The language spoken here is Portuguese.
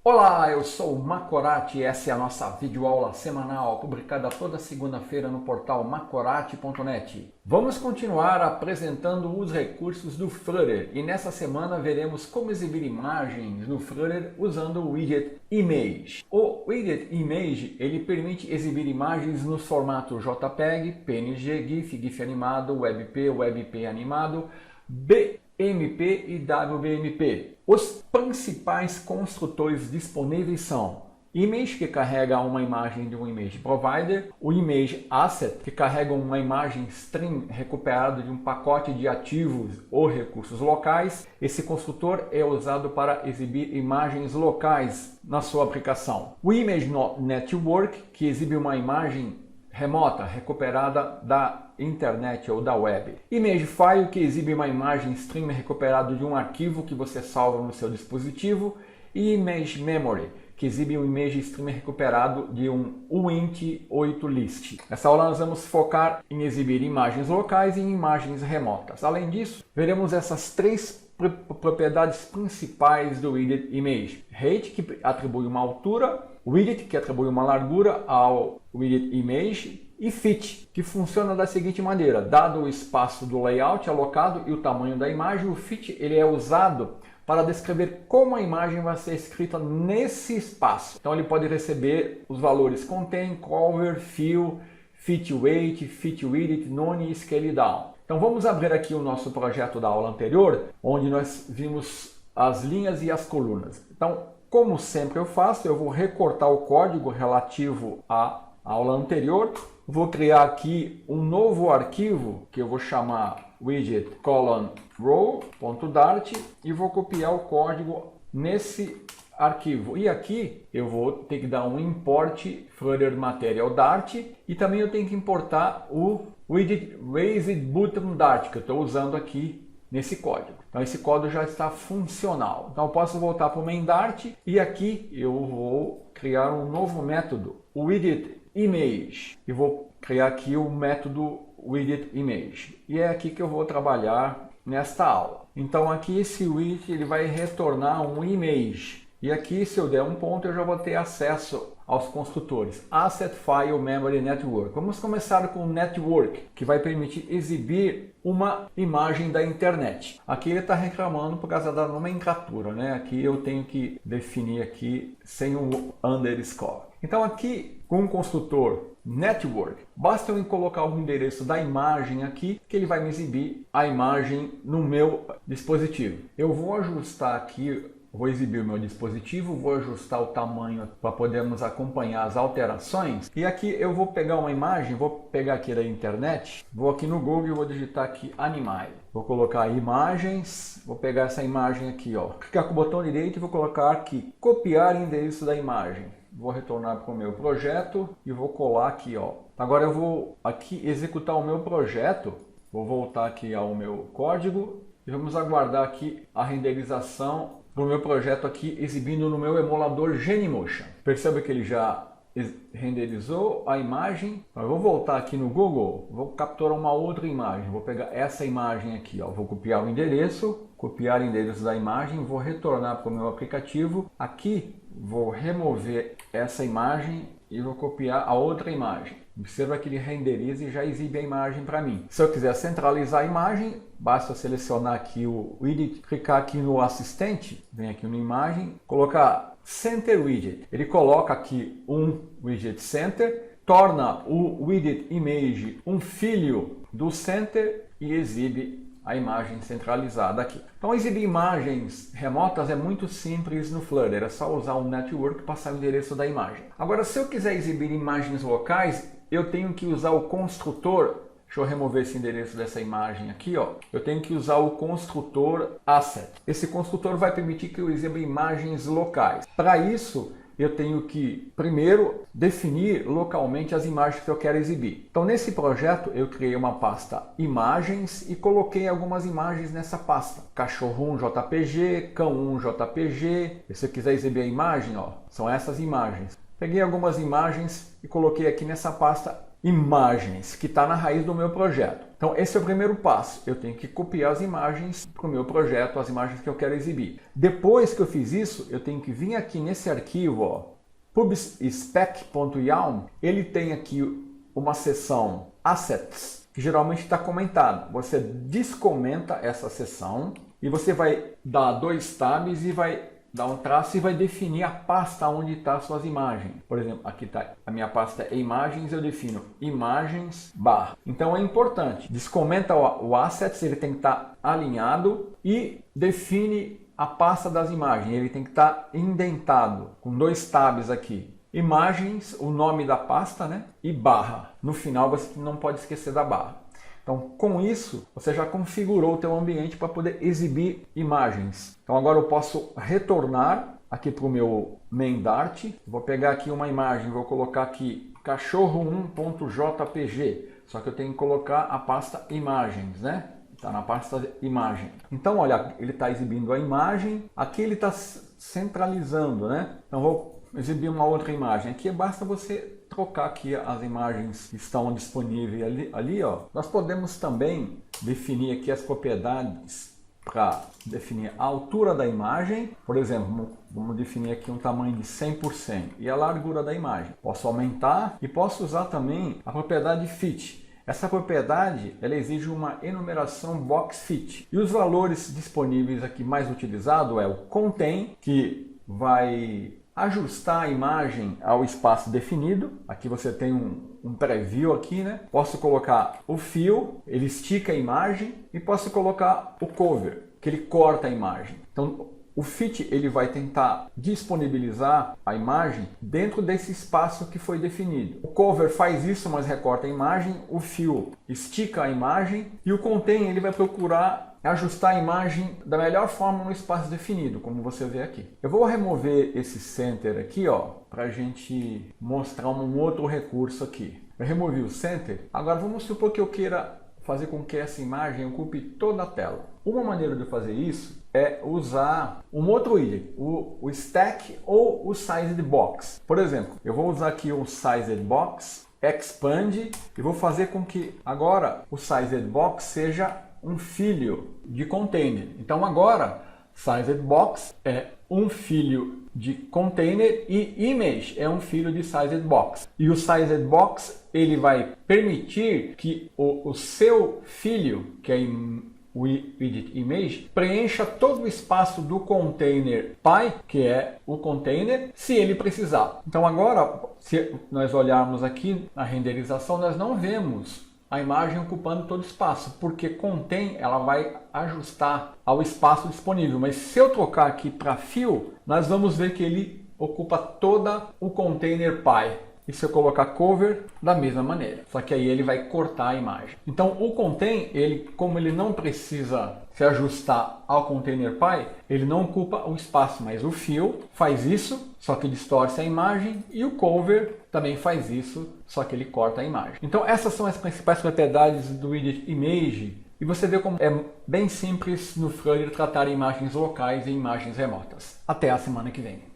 Olá, eu sou o Macorati e essa é a nossa videoaula semanal publicada toda segunda-feira no portal macorati.net. Vamos continuar apresentando os recursos do Flutter e nessa semana veremos como exibir imagens no Flutter usando o widget Image. O widget Image ele permite exibir imagens nos formatos JPEG, PNG, GIF, GIF animado, WebP, WebP animado, BMP e WBMP. Os principais construtores disponíveis são Image, que carrega uma imagem de um Image Provider, o Image Asset, que carrega uma imagem stream recuperada de um pacote de ativos ou recursos locais. Esse construtor é usado para exibir imagens locais na sua aplicação. O Image Network, que exibe uma imagem remota, recuperada da internet ou da web. Image File, que exibe uma imagem stream recuperada de um arquivo que você salva no seu dispositivo. E Image Memory, que exibe um image stream recuperado de um uint8 list. Nessa aula nós vamos focar em exibir imagens locais e imagens remotas. Além disso, veremos essas três propriedades principais do widget Image. Height, que atribui uma altura, widget, que atribui uma largura ao widget Image, e fit, que funciona da seguinte maneira: dado o espaço do layout alocado e o tamanho da imagem, o fit ele é usado para descrever como a imagem vai ser escrita nesse espaço. Então ele pode receber os valores contain, cover, fill, fit weight, fit width, none e scale down. Então vamos abrir aqui o nosso projeto da aula anterior, onde nós vimos as linhas e as colunas. Então, como sempre eu faço, eu vou recortar o código relativo à aula anterior. Vou criar aqui um novo arquivo que eu vou chamar widget row.dart e vou copiar o código nesse arquivo. E aqui eu vou ter que dar um import Flutter Material Dart e também eu tenho que importar o widget raised button Dart que eu estou usando aqui nesse código. Então esse código já está funcional. Então eu posso voltar para o main Dart e aqui eu vou criar um novo método, o widget Image, e vou criar aqui o método widget Image. E é aqui que eu vou trabalhar nesta aula. Então aqui esse widget ele vai retornar um image. E aqui se eu der um ponto eu já vou ter acesso aos construtores Asset, File, Memory, Network. Vamos começar com o Network, que vai permitir exibir uma imagem da internet. Aqui ele está reclamando por causa da nomenclatura, né? Aqui eu tenho que definir aqui sem um underscore. Então aqui com o construtor Network, basta eu colocar o endereço da imagem aqui, que ele vai me exibir a imagem no meu dispositivo. Eu vou ajustar aqui, vou exibir o meu dispositivo, vou ajustar o tamanho para podermos acompanhar as alterações. E aqui eu vou pegar uma imagem, vou pegar aqui da internet, vou aqui no Google e vou digitar aqui Animai. Vou colocar imagens, vou pegar essa imagem aqui, ó, clicar com o botão direito e vou colocar aqui, copiar endereço da imagem. Vou retornar para o meu projeto e vou colar aqui, ó. Agora eu vou aqui executar o meu projeto, vou voltar aqui ao meu código e vamos aguardar aqui a renderização do meu projeto aqui exibindo no meu emulador Genymotion. Perceba que ele já renderizou a imagem. Eu vou voltar aqui no Google, vou capturar uma outra imagem, vou pegar essa imagem aqui, ó. Vou copiar o endereço da imagem, vou retornar para o meu aplicativo. Aqui vou remover essa imagem e vou copiar a outra imagem. Observa que ele renderiza e já exibe a imagem para mim. Se eu quiser centralizar a imagem, basta selecionar aqui o widget, clicar aqui no assistente, vem aqui na imagem, colocar Center Widget. Ele coloca aqui um widget Center, torna o widget Image um filho do Center e exibe a imagem centralizada aqui. Então exibir imagens remotas é muito simples no Flutter, é só usar o Network e passar o endereço da imagem. Agora se eu quiser exibir imagens locais, eu tenho que usar o construtor. Deixa eu remover esse endereço dessa imagem aqui, ó. Eu tenho que usar o construtor Asset. Esse construtor vai permitir que eu exiba imagens locais. Para isso, eu tenho que, primeiro, definir localmente as imagens que eu quero exibir. Então, nesse projeto, eu criei uma pasta imagens e coloquei algumas imagens nessa pasta. Cachorro 1 JPG, cão 1 JPG. E se eu quiser exibir a imagem, ó, são essas imagens. Peguei algumas imagens e coloquei aqui nessa pasta imagens, que está na raiz do meu projeto. Então esse é o primeiro passo, eu tenho que copiar as imagens para o meu projeto, as imagens que eu quero exibir. Depois que eu fiz isso, eu tenho que vir aqui nesse arquivo, ó, pubspec.yalm, ele tem aqui uma seção Assets, que geralmente está comentado. Você descomenta essa seção e você vai dar 2 tabs e vai dar um traço e vai definir a pasta onde está as suas imagens. Por exemplo, aqui está a minha pasta imagens, eu defino imagens barra. Então é importante, descomenta o assets, ele tem que estar alinhado e define a pasta das imagens, ele tem que estar indentado, com 2 tabs aqui. Imagens, o nome da pasta, né? E barra. No final você não pode esquecer da barra. Então, com isso, você já configurou o teu ambiente para poder exibir imagens. Então, agora eu posso retornar aqui para o meu main Dart. Vou pegar aqui uma imagem, vou colocar aqui cachorro1.jpg. Só que eu tenho que colocar a pasta imagens, né? Está na pasta imagem. Então, olha, ele está exibindo a imagem. Aqui ele está centralizando, né? Então, vou exibir uma outra imagem. Aqui basta você trocar aqui as imagens que estão disponíveis ali, ó. Nós podemos também definir aqui as propriedades para definir a altura da imagem. Por exemplo, vamos definir aqui um tamanho de 100% e a largura da imagem. Posso aumentar e posso usar também a propriedade fit. Essa propriedade ela exige uma enumeração box fit. E os valores disponíveis aqui mais utilizado é o contain, que vai ajustar a imagem ao espaço definido. Aqui você tem um preview aqui, né? Posso colocar o fill, ele estica a imagem, e posso colocar o cover, que ele corta a imagem. Então o fit ele vai tentar disponibilizar a imagem dentro desse espaço que foi definido. O cover faz isso, mas recorta a imagem. O fill estica a imagem e o contain ele vai procurar ajustar a imagem da melhor forma no espaço definido, como você vê aqui. Eu vou remover esse center aqui, ó, para a gente mostrar um outro recurso aqui. Eu removi o center. Agora vamos supor que eu queira fazer com que essa imagem ocupe toda a tela. Uma maneira de fazer isso é usar um outro widget, o stack ou o sized box. Por exemplo, eu vou usar aqui o sized box, expand, e vou fazer com que agora o sized box seja um filho de container. Então agora sized box é um filho de container e image é um filho de sized box. E o sized box ele vai permitir que o seu filho, que é o widget image, preencha todo o espaço do container py, que é o container, se ele precisar. Então agora, se nós olharmos aqui na renderização, nós não vemos a imagem ocupando todo o espaço, porque contain ela vai ajustar ao espaço disponível. Mas se eu trocar aqui para fill, nós vamos ver que ele ocupa toda o container py. E se eu colocar cover, da mesma maneira. Só que aí ele vai cortar a imagem. Então o contain, como ele não precisa se ajustar ao container py, ele não ocupa o espaço, mas o fill faz isso, só que distorce a imagem, e o cover também faz isso, só que ele corta a imagem. Então essas são as principais propriedades do widget image, e você vê como é bem simples no Flutter tratar imagens locais e imagens remotas. Até a semana que vem.